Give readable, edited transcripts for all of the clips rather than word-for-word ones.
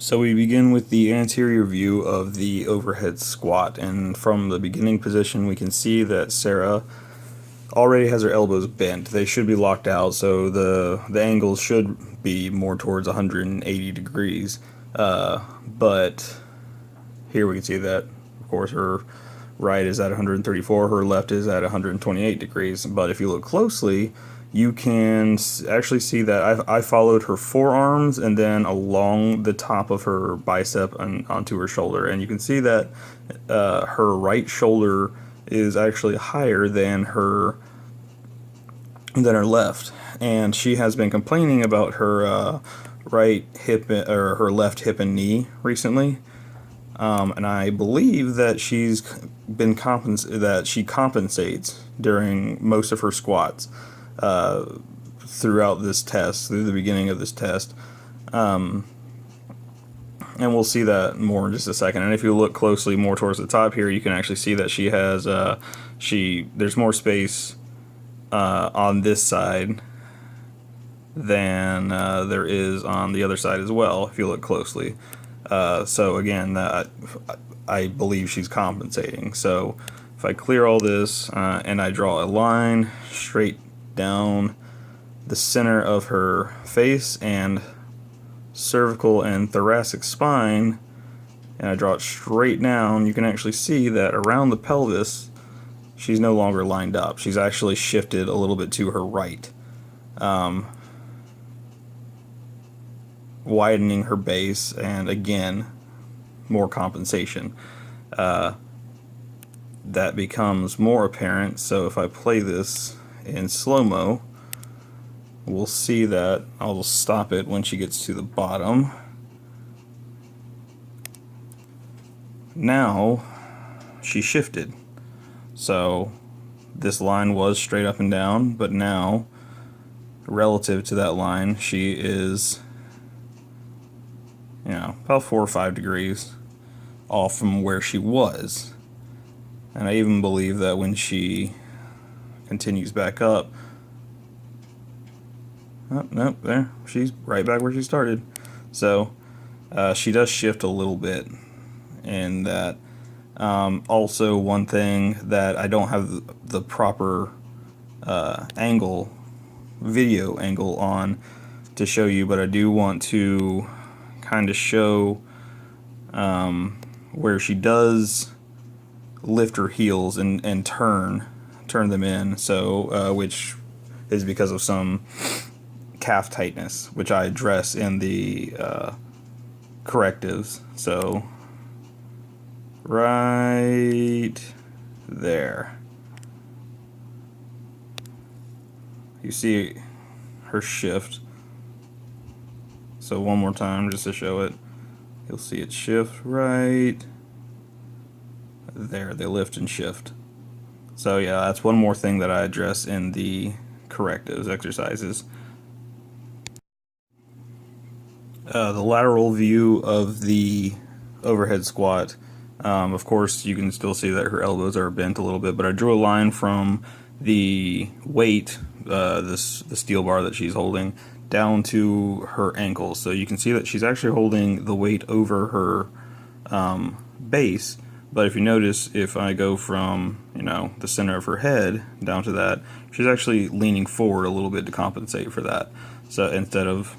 So we begin with the anterior view of the overhead squat, and from the beginning position we can see that Sarah already has her elbows bent. They should be locked out, so the angle should be more towards 180 degrees. But here we can see that, of course, her right is at 134, her left is at 128 degrees. But if you look closely, you can actually see that I followed her forearms and then along the top of her bicep and onto her shoulder, and you can see that her right shoulder is actually higher than her left, and she has been complaining about her right hip or her left hip and knee recently. And I believe that she compensates during most of her squats throughout this test, through the beginning of this test. And we'll see that more in just a second. And if you look closely more towards the top here, you can actually see that she has there's more space on this side than there is on the other side as well, if you look closely. So again, I believe she's compensating. So if I clear all this and I draw a line straight down the center of her face and cervical and thoracic spine, and I draw it straight down, you can actually see that around the pelvis she's no longer lined up. She's actually shifted a little bit to her right, widening her base, and again, more compensation. That becomes more apparent. So if I play this in slow-mo, we'll see that I'll stop it when she gets to the bottom. Now she shifted. So this line was straight up and down, but now relative to that line she is, about 4 or 5 degrees off from where she was. And I even believe that when she continues back up, oh, nope, there, she's right back where she started. So she does shift a little bit in that. Also, one thing that I don't have the proper video angle on to show you, but I do want to kind of show where she does lift her heels and turn them in, so which is because of some calf tightness, which I address in the correctives. So right there, you see her shift. So one more time just to show it, you'll see it shift right there. They lift and shift. So yeah, that's one more thing that I address in the correctives exercises. The lateral view of the overhead squat, of course you can still see that her elbows are bent a little bit, but I drew a line from the weight, the steel bar that she's holding, down to her ankles. So you can see that she's actually holding the weight over her base. But if you notice, if I go from the center of her head down to that, she's actually leaning forward a little bit to compensate for that. So instead of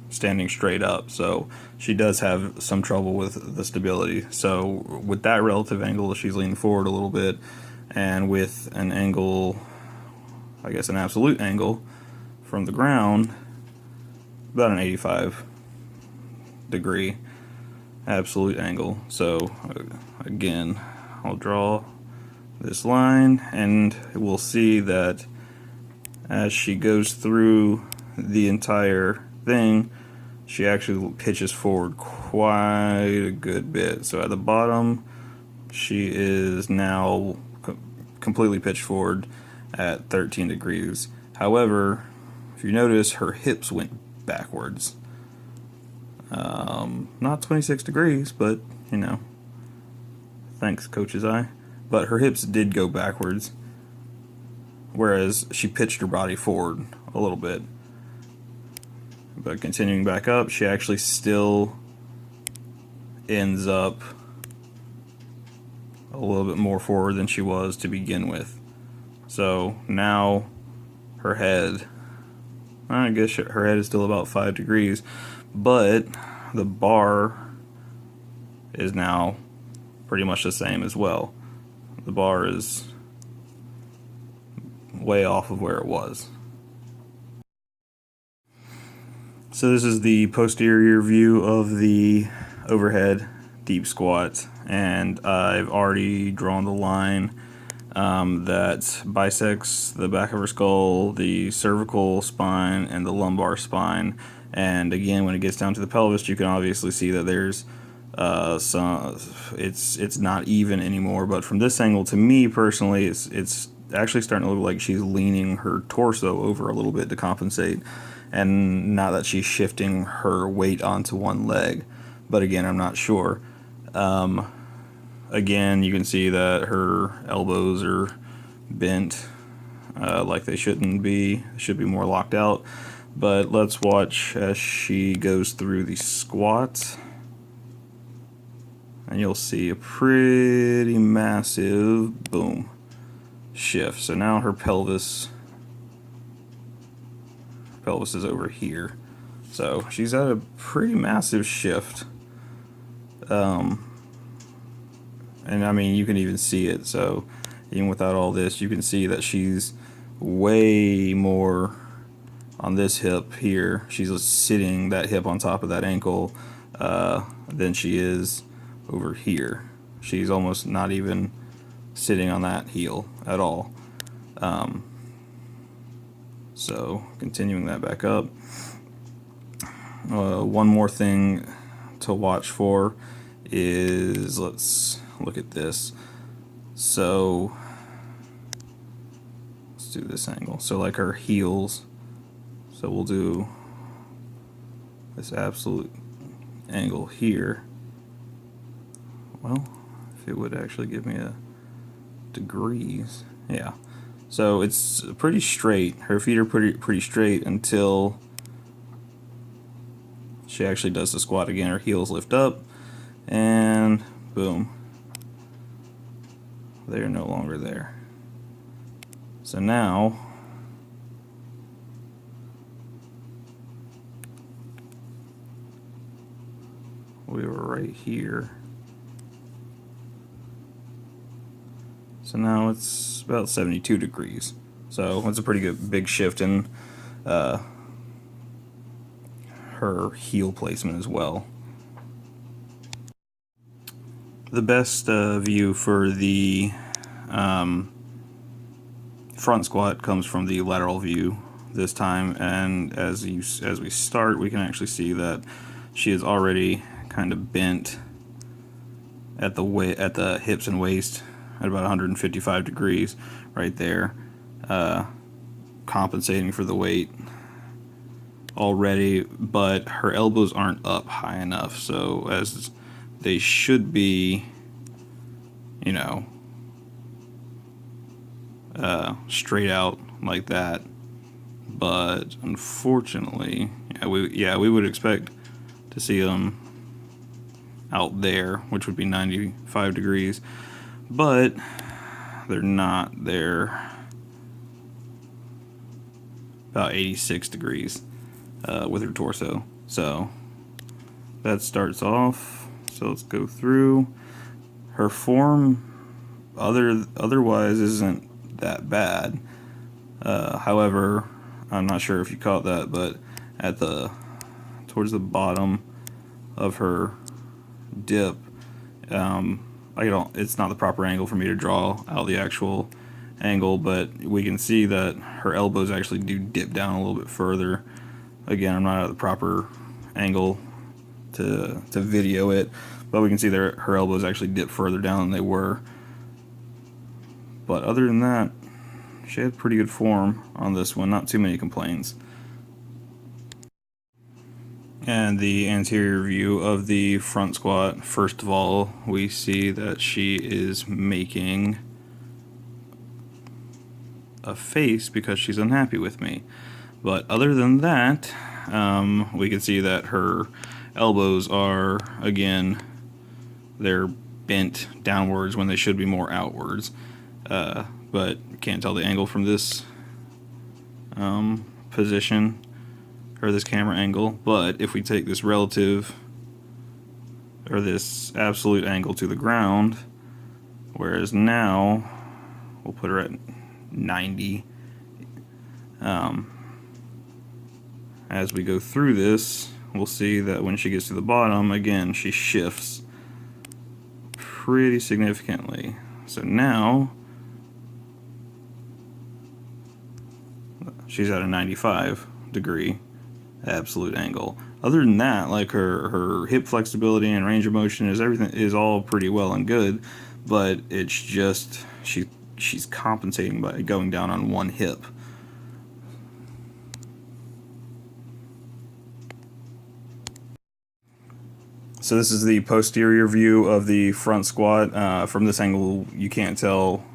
standing straight up, so she does have some trouble with the stability. So with that relative angle, she's leaning forward a little bit, and with an angle, I guess an absolute angle from the ground, about an 85 degree absolute angle. So again, I'll draw this line, and we'll see that as she goes through the entire thing, she actually pitches forward quite a good bit. So at the bottom, she is now completely pitched forward at 13 degrees. However, if you notice, her hips went backwards. Not 26 degrees, but thanks, coach's eye. But her hips did go backwards, whereas she pitched her body forward a little bit. But continuing back up, she actually still ends up a little bit more forward than she was to begin with. So now her head, I guess her head is still about 5 degrees, but the bar is now pretty much the same as well. The bar is way off of where it was. So this is the posterior view of the overhead deep squat, and I've already drawn the line that bisects the back of her skull, the cervical spine, and the lumbar spine. And again, when it gets down to the pelvis, you can obviously see that there's some, it's not even anymore. But from this angle, to me personally, it's actually starting to look like she's leaning her torso over a little bit to compensate, and not that she's shifting her weight onto one leg. But again, I'm not sure. Again, you can see that her elbows are bent like they shouldn't be. Should be more locked out. But let's watch as she goes through the squat, and you'll see a pretty massive boom shift. So now her pelvis is over here. So she's at a pretty massive shift. And I mean, you can even see it. So even without all this, you can see that she's way more on this hip here. She's sitting that hip on top of that ankle than she is over here. She's almost not even sitting on that heel at all. So continuing that back up. One more thing to watch for is, let's look at this. So let's do this angle. So like her heels. So we'll do this absolute angle here. Well, if it would actually give me a degrees. Yeah. So it's pretty straight. Her feet are pretty straight until she actually does the squat again. Her heels lift up, and boom. They're no longer there. So now we were right here. So now it's about 72 degrees. So it's a pretty good big shift in her heel placement as well. The best view for the front squat comes from the lateral view this time, and as we start, we can actually see that she is already kind of bent at the hips and waist at about 155 degrees right there, compensating for the weight already, but her elbows aren't up high enough, so as they should be, you know, straight out like that. But unfortunately, we would expect to see them out there, which would be 95 degrees, but they're not. They're about 86 degrees with her torso. So that starts off. So let's go through. Her form otherwise isn't that bad. However, I'm not sure if you caught that, but towards the bottom of her dip, it's not the proper angle for me to draw out the actual angle, but we can see that her elbows actually do dip down a little bit further. Again, I'm not at the proper angle to video it, but we can see that her elbows actually dip further down than they were. But other than that, she had pretty good form on this one, not too many complaints. And the anterior view of the front squat, first of all, we see that she is making a face because she's unhappy with me. But other than that, we can see that her elbows are, again, they're bent downwards when they should be more outwards. But can't tell the angle from this position, or this camera angle. But if we take this relative, or this absolute angle to the ground, whereas now we'll put her at 90. As we go through this, we'll see that when she gets to the bottom, again, she shifts pretty significantly. So now she's at a 95-degree absolute angle. Other than that, like her hip flexibility and range of motion is all pretty well and good, but it's just she's compensating by going down on one hip. So this is the posterior view of the front squat. From this angle, you can't tell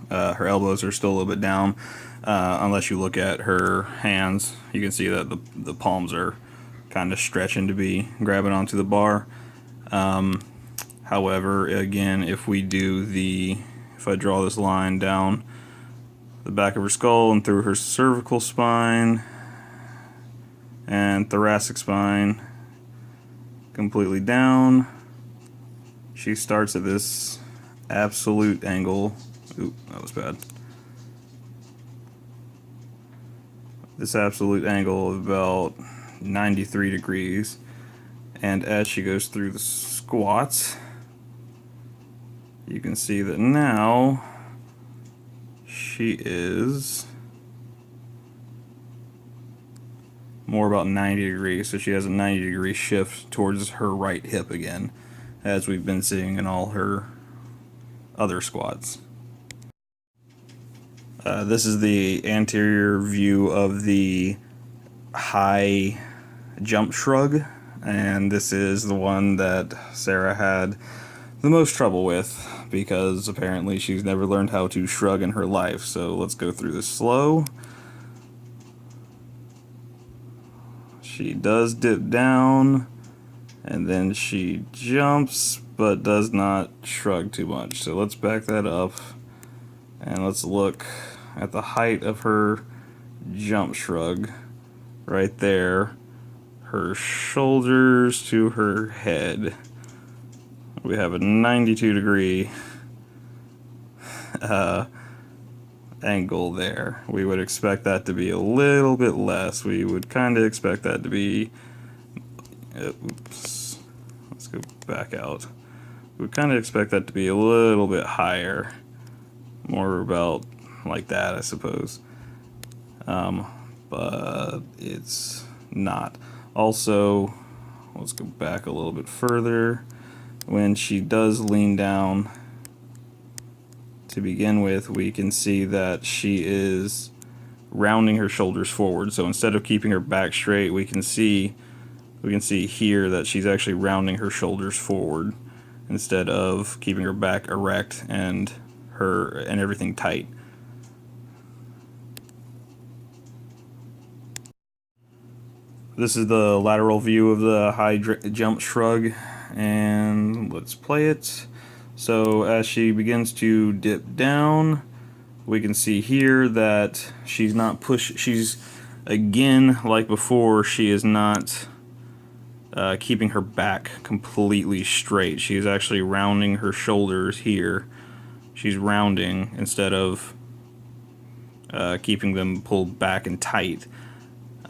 her elbows are still a little bit down, unless you look at her hands. You can see that the palms are kind of stretching to be grabbing onto the bar. However, again, if I draw this line down the back of her skull and through her cervical spine and thoracic spine, completely down, she starts at this absolute angle. Oop, that was bad. This absolute angle of about 93 degrees, and as she goes through the squats, you can see that now she is more about 90 degrees, so she has a 90-degree shift towards her right hip again, as we've been seeing in all her other squats. This is the anterior view of the high jump shrug, and this is the one that Sarah had the most trouble with, because apparently she's never learned how to shrug in her life. So let's go through this slow. She does dip down, and then she jumps, but does not shrug too much. So let's back that up, and let's look at the height of her jump shrug right there. Her shoulders to her head. We have a 92-degree angle there. We would expect that to be a little bit less. We would kind of expect that to be, oops, let's go back out. We would kind of expect that to be a little bit higher, more about like that, I suppose. But it's not. Also, let's go back a little bit further. When she does lean down to begin with, we can see that she is rounding her shoulders forward. So instead of keeping her back straight, we can see here that she's actually rounding her shoulders forward instead of keeping her back erect and everything tight. This is the lateral view of the high jump shrug, and let's play it. So as she begins to dip down, we can see here that she's again, like before, she is not keeping her back completely straight. She is actually rounding her shoulders here. She's rounding instead of keeping them pulled back and tight.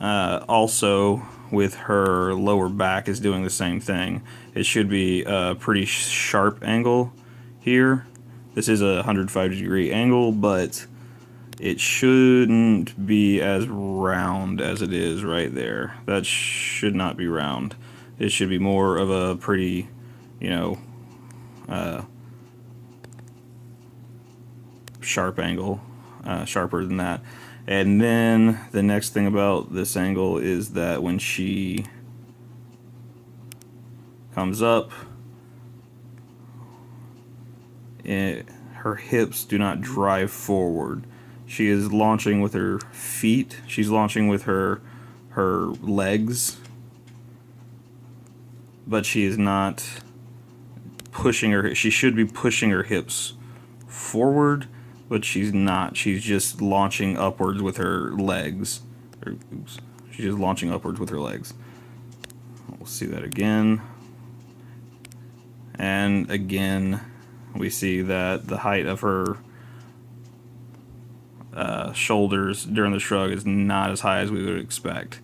Also, with her lower back is doing the same thing. It should be a pretty sharp angle here. This is a 105-degree angle, but it shouldn't be as round as it is right there. That should not be round. It should be more of a pretty, sharp angle, sharper than that. And then the next thing about this angle is that when she comes up, her hips do not drive forward. She is launching with her feet. She's launching with her legs, but she is not pushing her. She should be pushing her hips forward, but she's not. She's just launching upwards with her legs. Oops. She's just launching upwards with her legs. We'll see that again. And again, we see that the height of her shoulders during the shrug is not as high as we would expect.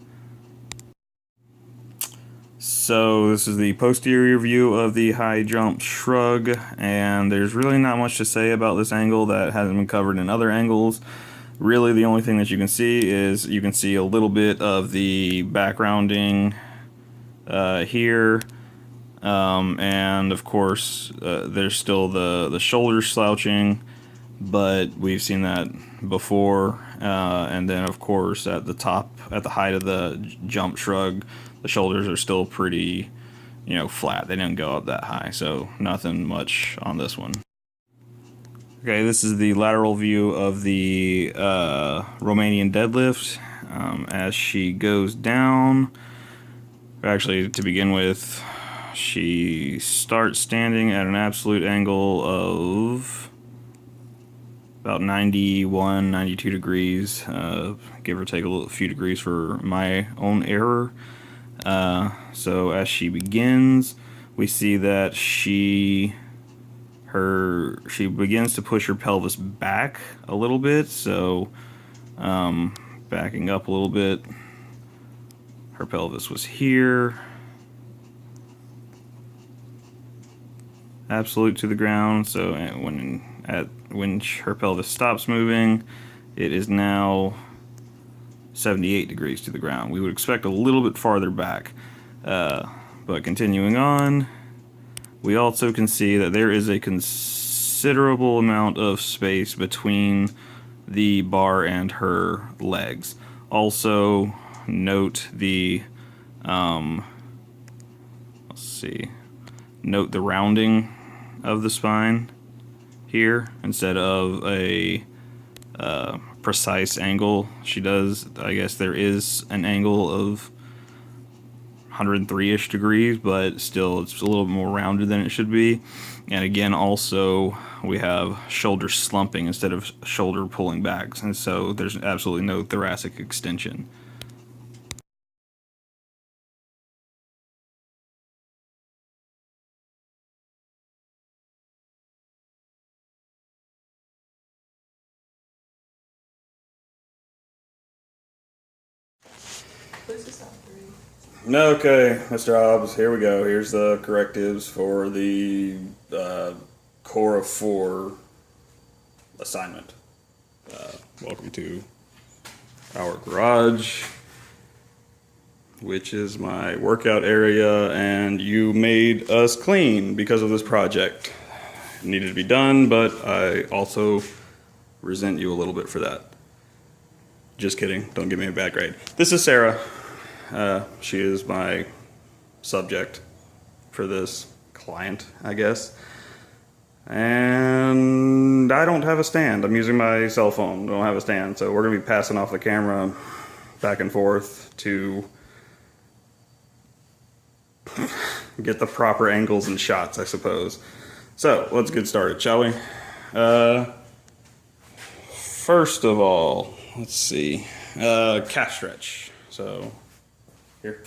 So this is the posterior view of the high jump shrug, and there's really not much to say about this angle that hasn't been covered in other angles. Really, the only thing that you can see is you can see a little bit of the backgrounding here, and of course there's still the shoulder slouching, but we've seen that before. And then of course at the top, at the height of the jump shrug, the shoulders are still pretty, flat. They didn't go up that high, so nothing much on this one. Okay, this is the lateral view of the Romanian deadlift as she goes down. Actually, to begin with, she starts standing at an absolute angle of about 91, 92 degrees, give or take a few degrees for my own error. So as she begins, we see that she begins to push her pelvis back a little bit. So backing up a little bit, her pelvis was here, absolute to the ground. So when her pelvis stops moving, it is now 78 degrees to the ground. We would expect a little bit farther back, but continuing on, we also can see that there is a considerable amount of space between the bar and her legs. Also note the note the rounding of the spine here instead of a precise angle. She does, I guess there is an angle of 103-ish degrees, but still it's a little bit more rounded than it should be. And again, also we have shoulder slumping instead of shoulder pulling back, and so there's absolutely no thoracic extension. Okay, Mr. Hobbs, here we go. Here's the correctives for the Core of 4 assignment. Welcome to our garage, which is my workout area, and you made us clean because of this project. It needed to be done, but I also resent you a little bit for that. Just kidding, don't give me a bad grade. This is Sarah. She is my subject for this client, I guess. And I don't have a stand. I'm using my cell phone. I don't have a stand. So we're going to be passing off the camera back and forth to get the proper angles and shots, I suppose. So let's get started, shall we? First of all, let's see. Calf stretch. So here,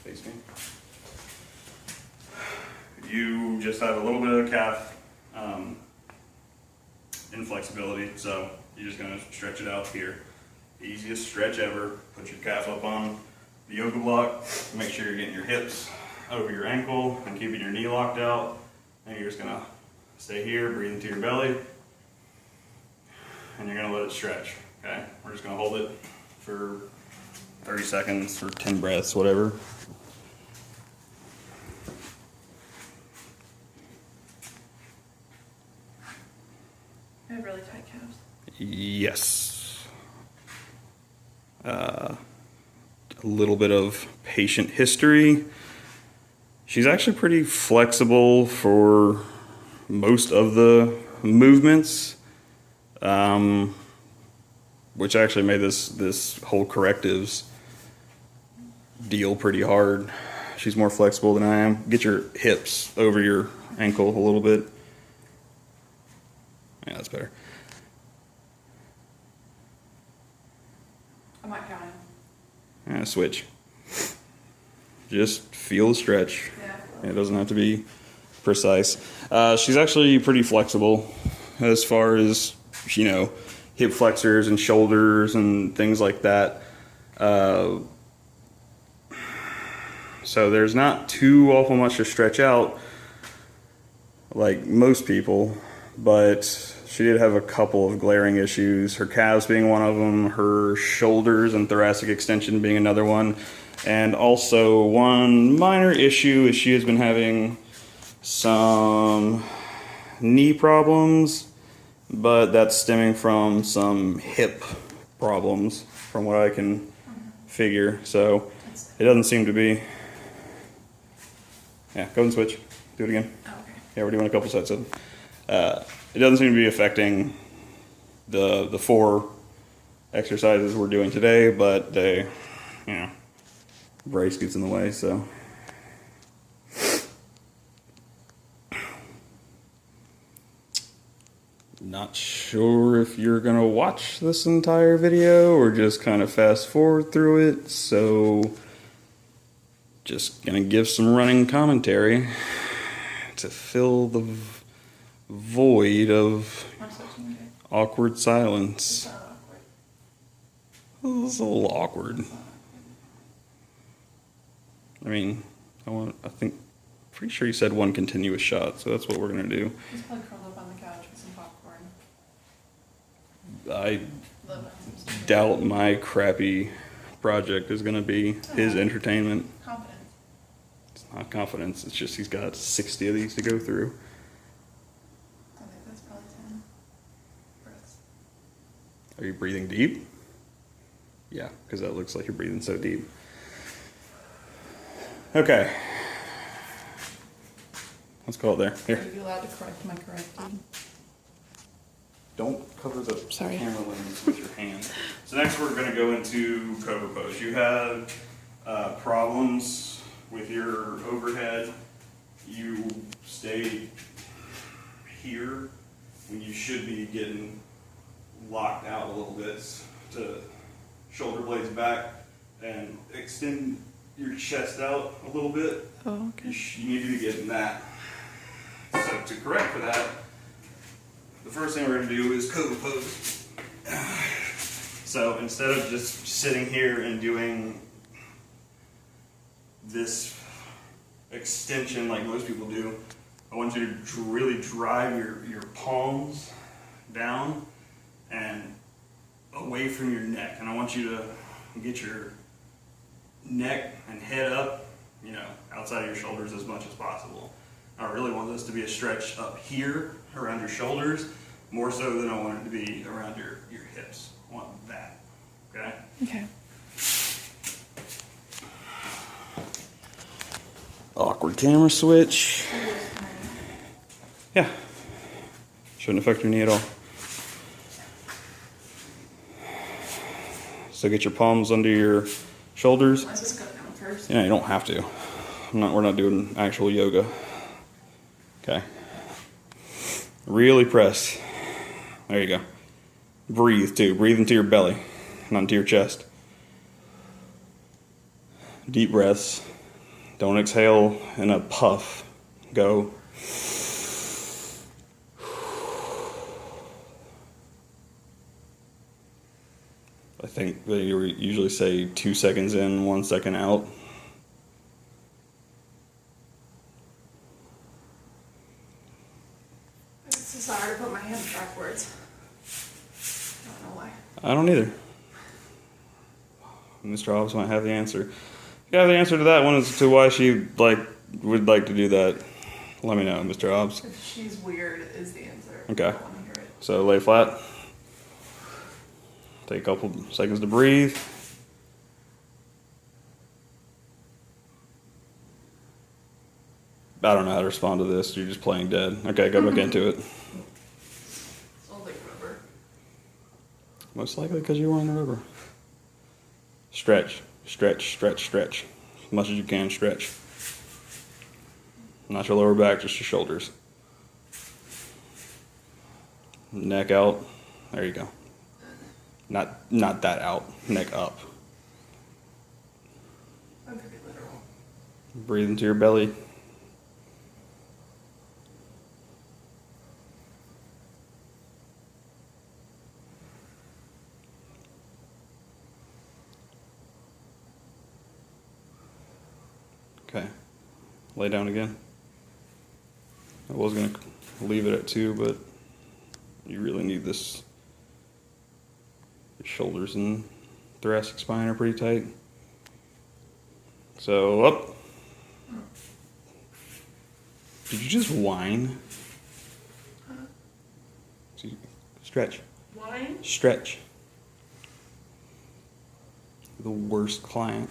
face me. You just have a little bit of calf inflexibility, so you're just gonna stretch it out here. Easiest stretch ever. Put your calf up on the yoga block. Make sure you're getting your hips over your ankle and keeping your knee locked out. And you're just gonna stay here, breathe into your belly, and you're gonna let it stretch. Okay, we're just gonna hold it for 30 seconds or 10 breaths, whatever. I have really tight calves. Yes. A little bit of patient history. She's actually pretty flexible for most of the movements, which actually made this whole correctives deal pretty hard. She's more flexible than I am. Get your hips over your ankle a little bit. Yeah, that's better. I'm not counting. And switch. Just feel the stretch. Yeah. It doesn't have to be precise. She's actually pretty flexible as far as, you know, hip flexors and shoulders and things like that. So there's not too awful much to stretch out like most people, but she did have a couple of glaring issues. Her calves being one of them, her shoulders and thoracic extension being another one, and also one minor issue is she has been having some knee problems, but that's stemming from some hip problems from what I can figure. So it doesn't seem to be. Yeah, go and switch. Do it again. Oh, okay. Yeah, we're doing a couple sets of. It doesn't seem to be affecting the 4 exercises we're doing today, but they, you know, brace gets in the way, so. Not sure if you're gonna watch this entire video or just kind of fast forward through it, so just gonna give some running commentary to fill the void of I'm switching it. awkward silence. It's not awkward. Well, it's a little awkward. I mean, I think, pretty sure you said 1 continuous shot, so that's what we're gonna do. He's probably curled up on the couch with some popcorn. I Love it. doubt my crappy project is gonna be his entertainment. Confidence. It's not confidence, it's just he's got 60 of these to go through. I think that's probably 10 breaths. Are you breathing deep? Yeah, because that looks like you're breathing so deep. Okay. Let's call it there. Here. Are you allowed to correct my correcting? Don't cover the Sorry. camera lens with your hand. So next we're going to go into cobra pose. You have problems with your overhead. You stay here when you should be getting locked out a little bit to shoulder blades back and extend your chest out a little bit. Oh, okay. You need to be getting that. So to correct for that, the first thing we're going to do is cobra pose. So instead of just sitting here and doing this extension like most people do, I want you to really drive your palms down and away from your neck. And I want you to get your neck and head up, you know, outside of your shoulders as much as possible. I really want this to be a stretch up here around your shoulders, more so than I want it to be around your hips. I want that, okay? Okay. Awkward camera switch. Yeah. Shouldn't affect your knee at all. So get your palms under your shoulders. Let's just go down first. Yeah, you don't have to. We're not doing actual yoga. Okay. Really press. There you go. Breathe too. Breathe into your belly, not into your chest. Deep breaths. Don't exhale in a puff. Go. I think they usually say 2 seconds in, 1 second out. It's just hard to put my hands backwards. I don't know why. I don't either. Mr. Hobbs might have the answer. If you have the answer to that one as to why she would like to do that, let me know, Mr. Hobbs. If she's weird is the answer. Okay. I don't want to hear it. So lay flat. Take a couple seconds to breathe. I don't know how to respond to this. You're just playing dead. Okay, go back into it. Smells like rubber. Most likely because you're wearing the rubber. Stretch, stretch, stretch, stretch. As much as you can, stretch. Not your lower back, just your shoulders. Neck out. There you go. Not that out. Neck up. I'm pretty literal. Breathe into your belly. Okay. Lay down again. I was going to leave it at 2, but you really need this. Your shoulders and thoracic spine are pretty tight. So up. Did you just whine? Stretch. Wine? Stretch. The worst client.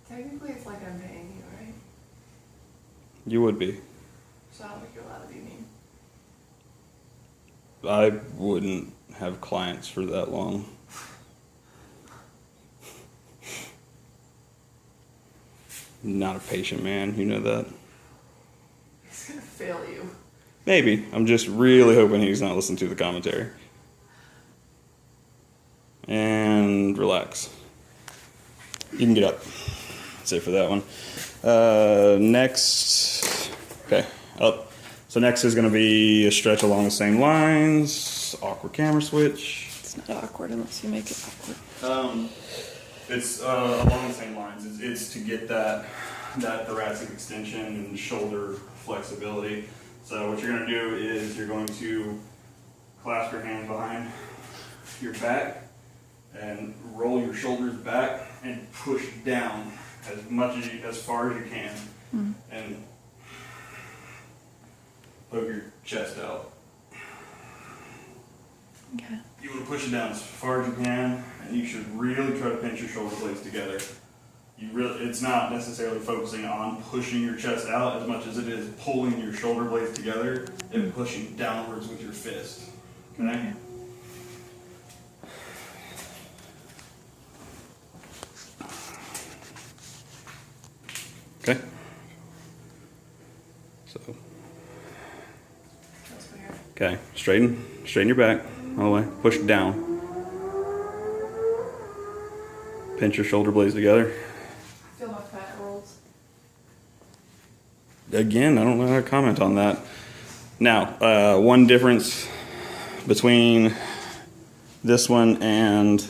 Technically, it's like I'm paying you, right? You would be. So I don't think you're allowed to be mean. I wouldn't have clients for that long. Not a patient man, you know that. He's gonna fail you. Maybe. I'm just really hoping he's not listening to the commentary. And relax. You can get up. That's it for that one. Next. Okay, up. So next is going to be a stretch along the same lines. Awkward camera switch. It's not awkward unless you make it awkward. It's along the same lines. It's to get that thoracic extension and shoulder flexibility. So what you're going to do is you're going to clasp your hands behind your back and roll your shoulders back and push down as far as you can, and poke your chest out. Okay. You want to push it down as far as you can, and you should really try to pinch your shoulder blades together. It's not necessarily focusing on pushing your chest out as much as it is pulling your shoulder blades together and pushing downwards with your fist. Okay? Okay. So. That's weird. Okay. Straighten your back all the way. Push down. Pinch your shoulder blades together. I feel my fat rolls. Again, I don't know how to comment on that. Now, one difference between this one and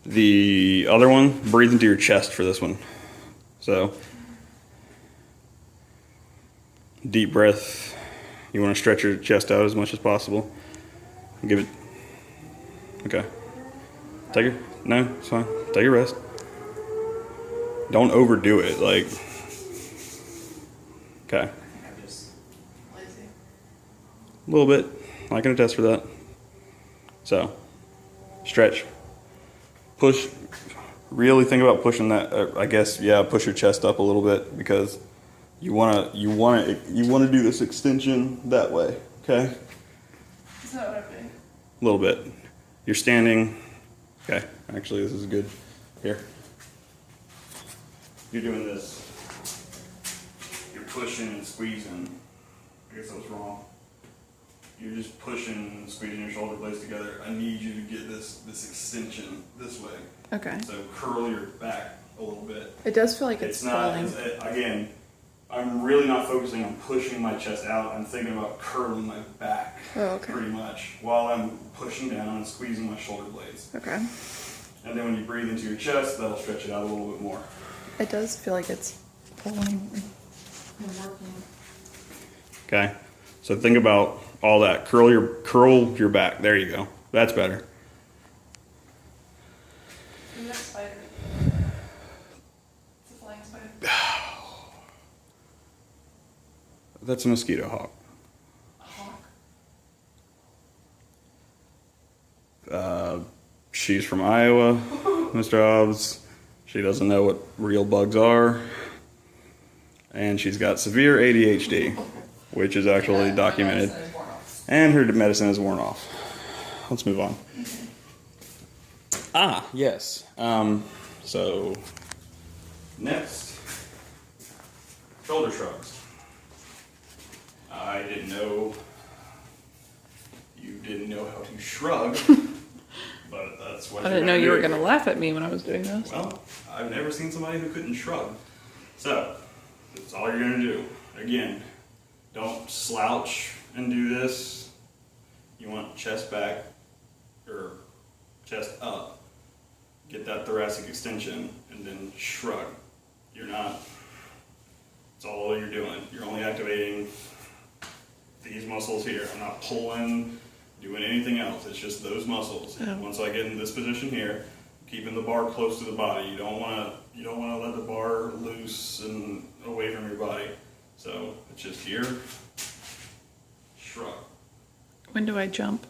the other one, breathe into your chest for this one. So, deep breath. You want to stretch your chest out as much as possible. Give it. Okay. No, it's fine. Take a rest. Don't overdo it. Like. Okay. I think I'm just lazy. A little bit. I can attest for that. So, stretch. Push. Really think about pushing that. I guess, yeah. Push your chest up a little bit because you wanna do this extension that way. Okay. Is that what I mean? A little bit. You're standing. Okay. Actually, this is good. Here. You're doing this. You're pushing and squeezing. I guess I was wrong. You're just pushing and squeezing your shoulder blades together. I need you to get this extension this way. Okay. So curl your back a little bit. It does feel like it's not, falling. again, I'm really not focusing on pushing my chest out. I'm thinking about curling my back pretty much while I'm pushing down and squeezing my shoulder blades. Okay. And then when you breathe into your chest, that'll stretch it out a little bit more. It does feel like it's pulling and working. Okay. So think about all that. Curl your back. There you go. That's better. And that spider. It's a flying spider. That's a mosquito hawk. A hawk? She's from Iowa, Mr. Hobbs. She doesn't know what real bugs are. And she's got severe ADHD, which is actually documented. And her medicine is worn off. Let's move on. Ah, yes. So, next. shoulder shrugs. I didn't know you didn't know how to shrug, but that's what I didn't know you were going to laugh at me when I was doing this. Well, I've never seen somebody who couldn't shrug. So, that's all you're going to do. Again, don't slouch and do this. You want chest back, or chest up. Get that thoracic extension, and then shrug. You're not, that's all you're doing. You're only activating these muscles here. I'm not pulling, doing anything else. It's just those muscles. Oh. Once I get in this position here, keeping the bar close to the body. You don't want to let the bar loose and away from your body. So it's just here, shrug. When do I jump?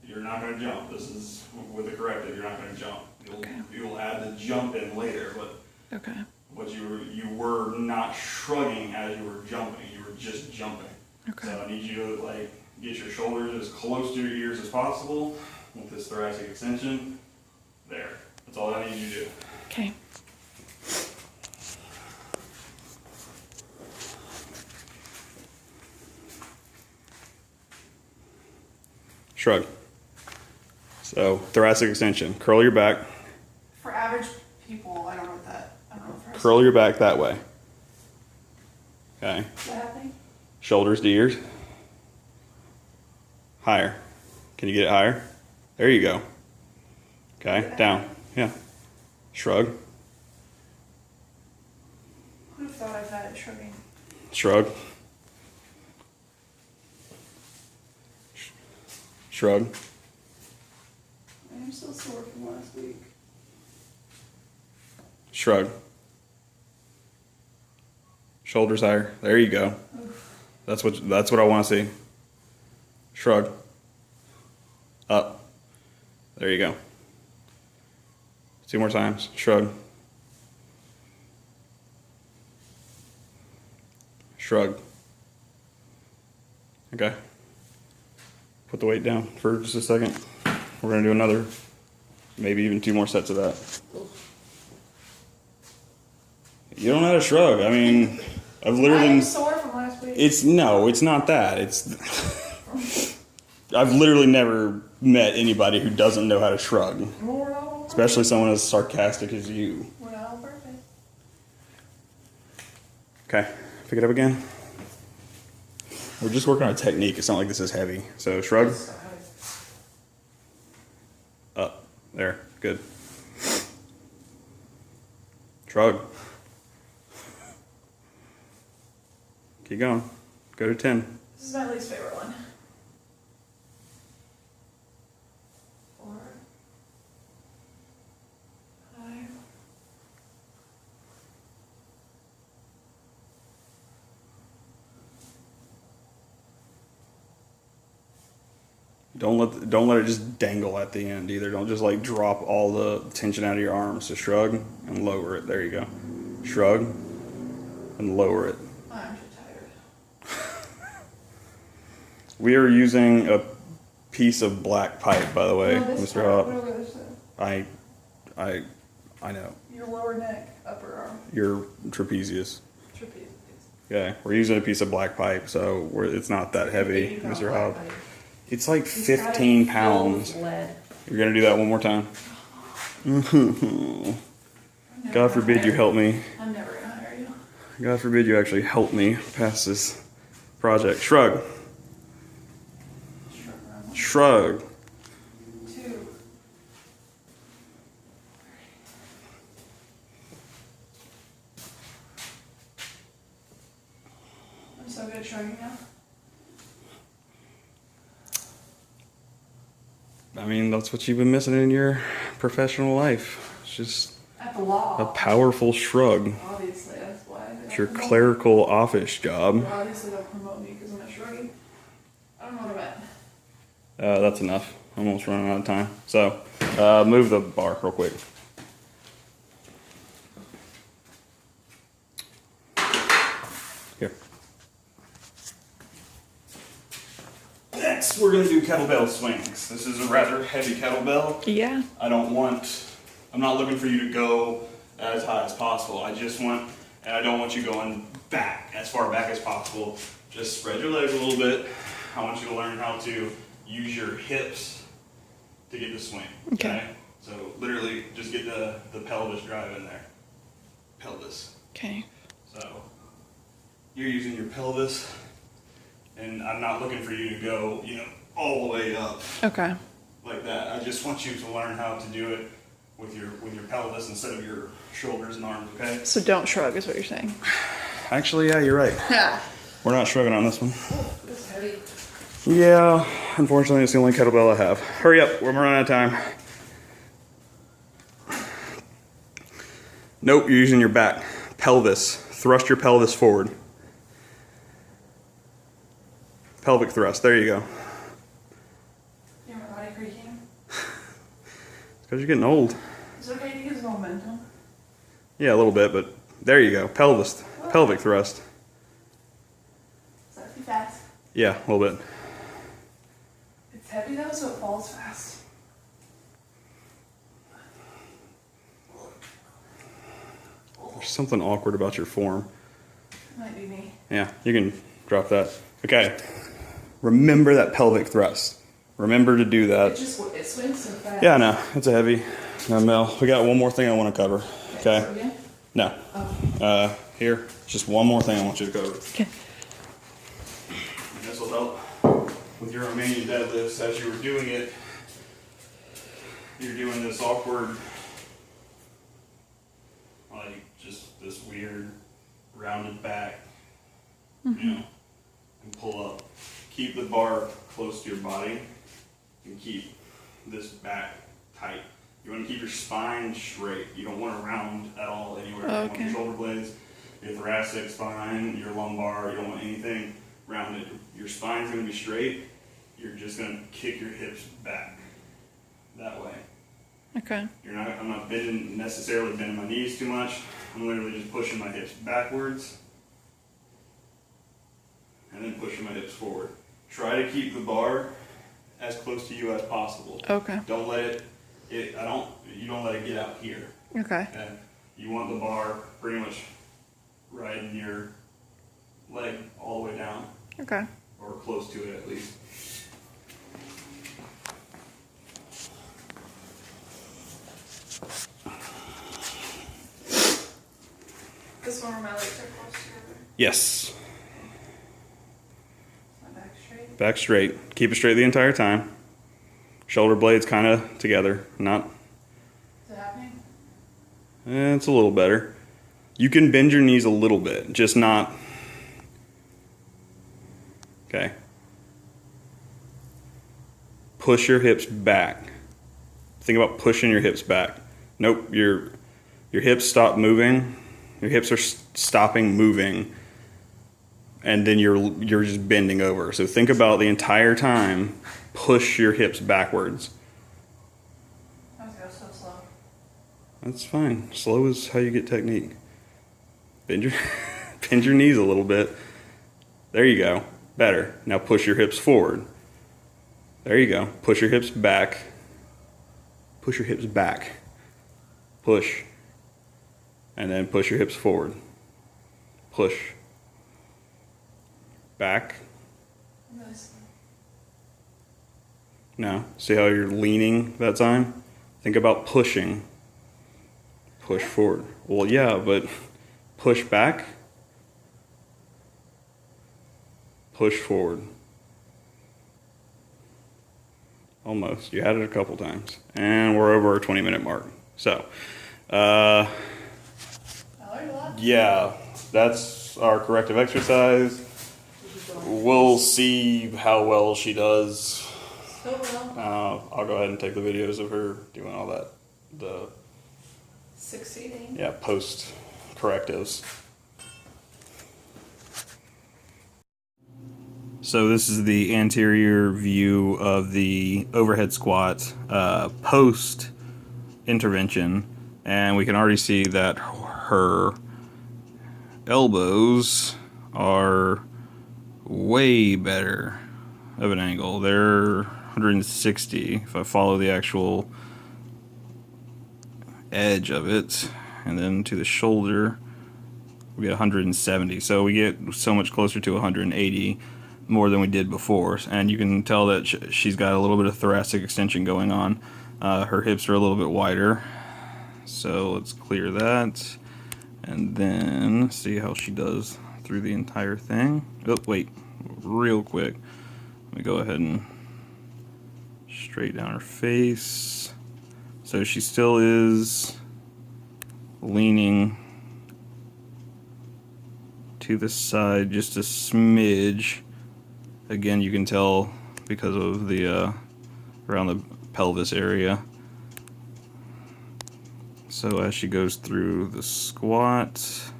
You're not going to jump. This is with the corrective. You're not going to jump. Okay. You'll add the jump in later, but Okay. you were not shrugging as you were jumping. You were just jumping. Okay. So I need you to get your shoulders as close to your ears as possible with this thoracic extension. There. That's all I need you to do. Okay. Shrug. So thoracic extension. Curl your back. For average people, I don't know if Curl your back that way. Okay. Is that happening? Shoulders to ears. Higher. Can you get it higher? There you go. Okay. Down. Yeah. Shrug. Who thought I've had it shrugging? Shrug. Shrug. I'm still sore from last week. Shrug. Shoulders higher. There you go. That's what I want to see. Shrug. Up. There you go. 2 more times. Shrug. Shrug. Okay. Put the weight down for just a second. We're going to do another, maybe even 2 more sets of that. You don't know how to shrug. I mean, I've literally... I'm sore from last week. It's not that. I've literally never met anybody who doesn't know how to shrug. Especially someone as sarcastic as you. We're not all perfect. Okay, pick it up again. We're just working on a technique. It's not like this is heavy. So shrug. Up. There. Good. Shrug. Keep going. Go to 10. This is my least favorite one. 4, 5. Don't let it just dangle at the end either. Don't just drop all the tension out of your arms. So shrug and lower it. There you go. Shrug and lower it. I'm too tired. We are using a piece of black pipe, by the way, Mr. Hop. Whatever this is. I know. Your lower neck, upper arm. Your trapezius. Trapeze. Okay, we're using a piece of black pipe, so it's not that heavy, Mr. Hop. It's like 15 pounds. Lead. You're gonna do that one more time. God forbid you help me. I'm never gonna hire you. God forbid you actually help me pass this project. Shrug. Shrug. 2. I'm so good at shrugging now. I mean, that's what you've been missing in your professional life. It's just At the law. a powerful shrug. Obviously, that's why. It's your clerical office job. Obviously, they'll promote me because I'm not shrugging. I don't know what I'm at. That's enough. I'm almost running out of time. So, move the bar real quick. Here. Next, we're going to do kettlebell swings. This is a rather heavy kettlebell. Yeah. I'm not looking for you to go as high as possible. I just want And I don't want you going back, as far back as possible. Just spread your legs a little bit. I want you to learn how to use your hips to get the swing. Okay? So literally just get the pelvis drive in there. Pelvis. Okay. So you're using your pelvis, and I'm not looking for you to go, all the way up. Okay. Like that. I just want you to learn how to do it with your pelvis instead of your shoulders and arms, okay? So don't shrug is what you're saying. Actually, yeah, you're right. Yeah. We're not shrugging on this one. Oh, it's heavy. Yeah, unfortunately, it's the only kettlebell I have. Hurry up, we're running out of time. Nope, you're using your back. Pelvis. Thrust your pelvis forward. Pelvic thrust, there you go. Hear my body creaking? It's because you're getting old. It's okay to use momentum. Yeah, a little bit, but there you go. Pelvic thrust. Is that too fast? Yeah, a little bit. It's heavy though, so it falls fast. There's something awkward about your form. It might be me. Yeah, you can drop that. Okay. Remember that pelvic thrust. Remember to do that. It swings so fast. Yeah, no, it's a heavy Mel. We got one more thing I want to cover. Okay? So again? No. Oh. Here, just one more thing I want you to cover. Okay. This will help with your Romanian deadlifts. As you were doing it, you're doing this awkward, like just this weird rounded back, and pull up. Keep the bar close to your body and keep this back tight. You want to keep your spine straight. You don't want to round at all anywhere. You want your shoulder blades, your thoracic spine, your lumbar. You don't want anything rounded. Your spine's going to be straight. You're just going to kick your hips back that way. Okay. I'm not necessarily bending my knees too much. I'm literally just pushing my hips backwards and then pushing my hips forward. Try to keep the bar as close to you as possible. Okay. Don't let you don't let it get out here. Okay. Okay? You want the bar pretty much right in your leg all the way down. Okay. Or close to it at least. This one where my legs are close together. Yes. My back straight. Back straight. Keep it straight the entire time. Shoulder blades kind of together. Not. Is it happening? It's a little better. You can bend your knees a little bit, just not. Okay. Push your hips back. Think about pushing your hips back. Nope, your hips stop moving. Your hips are stopping moving, and then you're just bending over. So think about the entire time. Push your hips backwards. I was going so slow. That's fine. Slow is how you get technique. Bend your knees a little bit. There you go. Better. Now push your hips forward. There you go. Push your hips back. Push your hips back. Push. And then push your hips forward. Push. Back. Really slow. Now, see how you're leaning that time? Think about pushing. Push forward. Well, yeah, but push back. Push forward. Almost. You had it a couple times. And we're over our 20-minute mark. So, I learned a lot. yeah, that's our corrective exercise. We'll see how well she does. So well. I'll go ahead and take the videos of her doing all that. Succeeding. Yeah, post correctives. So this is the anterior view of the overhead squat post intervention, and we can already see that her elbows are way better of an angle. They're 160 if I follow the actual edge of it, and then to the shoulder we get 170. So we get so much closer to 180 more than we did before. And you can tell that she's got a little bit of thoracic extension going on. Her hips are a little bit wider. So let's clear that. And then see how she does through the entire thing. Oh, wait, real quick. Let me go ahead and straight down her face. So she still is leaning to the side just a smidge. Again, you can tell because of the around the pelvis area. So as she goes through the squat,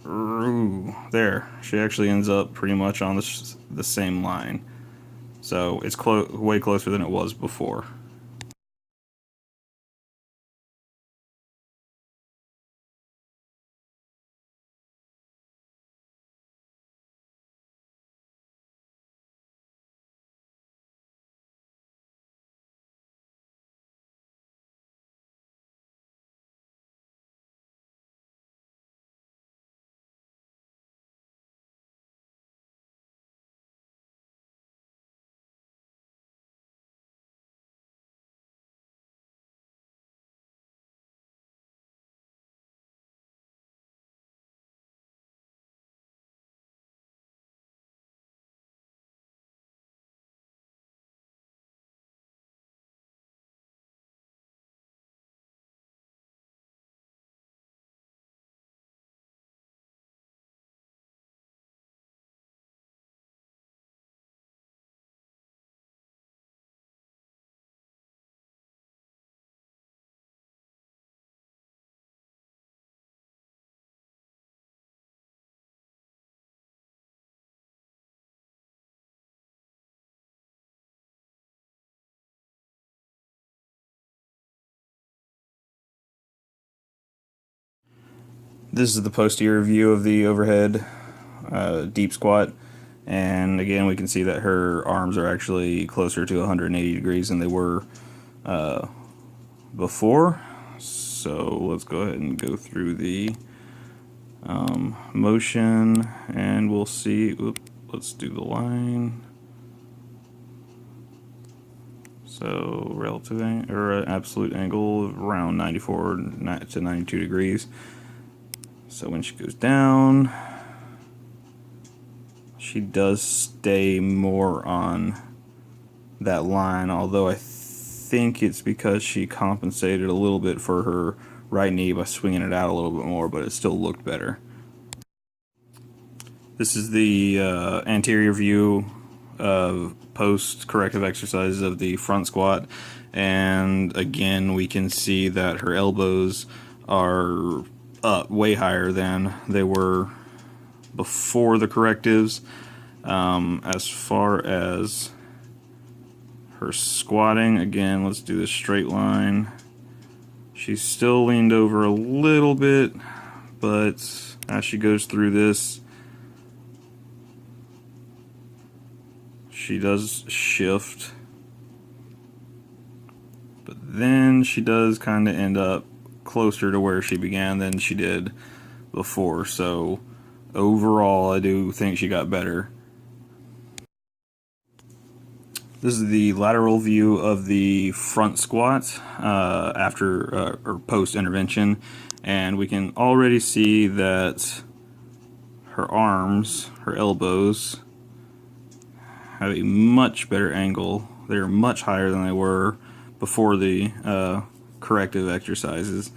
ooh, there, she actually ends up pretty much on the same line. So it's way closer than it was before. This is the posterior view of the overhead deep squat. And again, we can see that her arms are actually closer to 180 degrees than they were before. So let's go ahead and go through the motion and we'll see. Let's do the line. So relative or absolute angle around 94 to 92 degrees. So when she goes down, she does stay more on that line, although I think it's because she compensated a little bit for her right knee by swinging it out a little bit more, but it still looked better. This is the anterior view of post-corrective exercises of the front squat, and again we can see that her elbows are up way higher than they were before the correctives. As far as her squatting, again, let's do this straight line. She's still leaned over a little bit, but as she goes through this, she does shift. But then she does kind of end up closer to where she began than she did before. So overall, I do think she got better. This is the lateral view of the front squat after or post intervention, and we can already see that her arms, her elbows, have a much better angle. They're much higher than they were before the corrective exercises,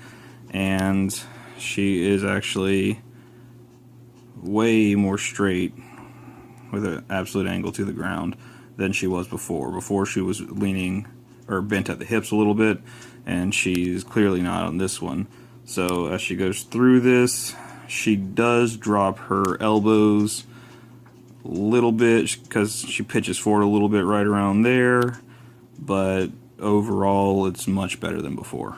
and she is actually way more straight with an absolute angle to the ground than she was before. Before she was leaning or bent at the hips a little bit, and she's clearly not on this one. So as she goes through this, she does drop her elbows a little bit because she pitches forward a little bit right around there, but overall it's much better than before.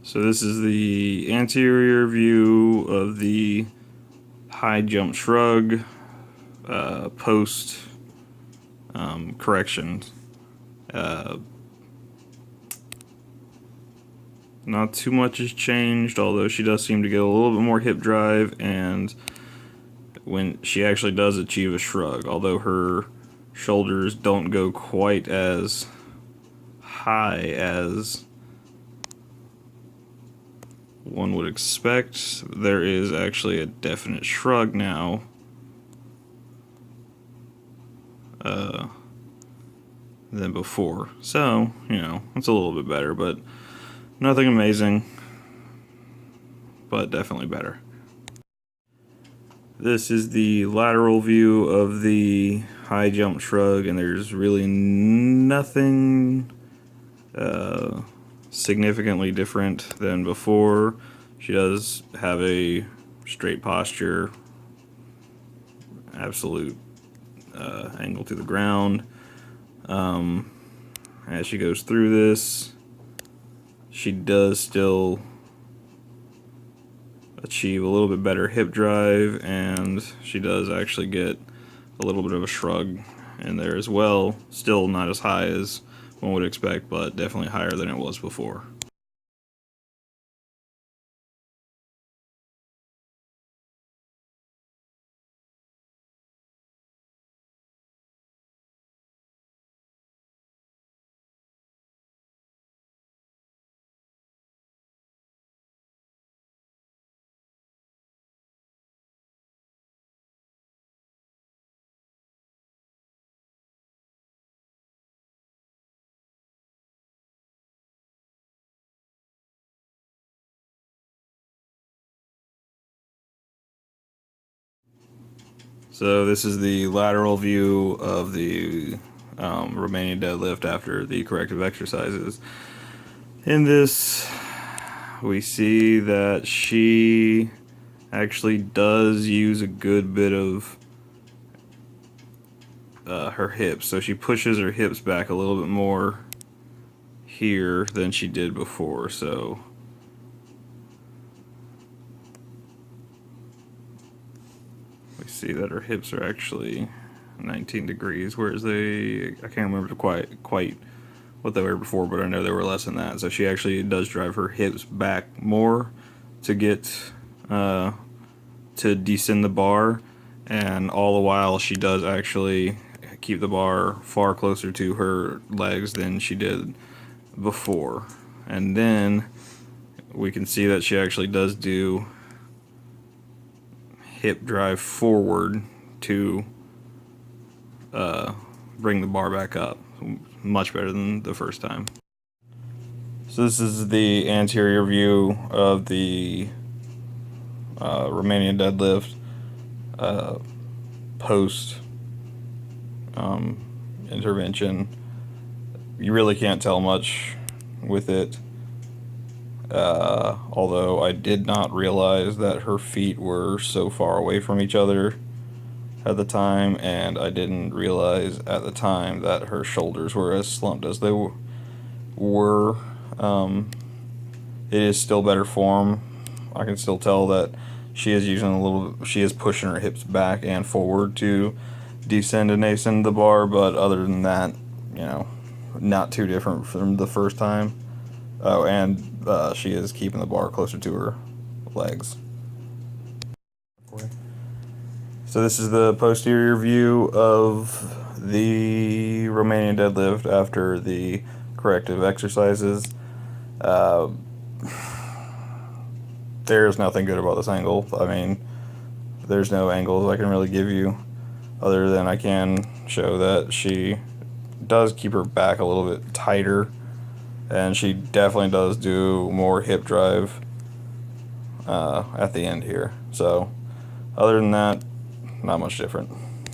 So this is the anterior view of the high jump shrug post correction. Not too much has changed, although she does seem to get a little bit more hip drive, and when she actually does achieve a shrug, although her shoulders don't go quite as high as one would expect, there is actually a definite shrug now. Than before. So, it's a little bit better, but nothing amazing, but definitely better. This is the lateral view of the high jump shrug, and there's really nothing significantly different than before. She does have a straight posture, absolute angle to the ground. As she goes through this, she does still achieve a little bit better hip drive, and she does actually get a little bit of a shrug in there as well. Still not as high as one would expect, but definitely higher than it was before. So this is the lateral view of the Romanian deadlift after the corrective exercises. In this, we see that she actually does use a good bit of her hips. So she pushes her hips back a little bit more here than she did before. So we see that her hips are actually 19 degrees, whereas I can't remember quite what they were before, but I know they were less than that. So she actually does drive her hips back more to get to descend the bar, and all the while she does actually keep the bar far closer to her legs than she did before. And then we can see that she actually does do hip drive forward to bring the bar back up. Much better than the first time. So this is the anterior view of the Romanian deadlift post intervention. You really can't tell much with it, although I did not realize that her feet were so far away from each other at the time, and I didn't realize at the time that her shoulders were as slumped as they were. It is still better form. I can still tell that she is pushing her hips back and forward to descend and ascend the bar, but other than that, not too different from the first time. Oh, and she is keeping the bar closer to her legs. So this is the posterior view of the Romanian deadlift after the corrective exercises. There's nothing good about this angle. I mean, there's no angles I can really give you other than I can show that she does keep her back a little bit tighter, and she definitely does do more hip drive at the end here. So other than that, not much different.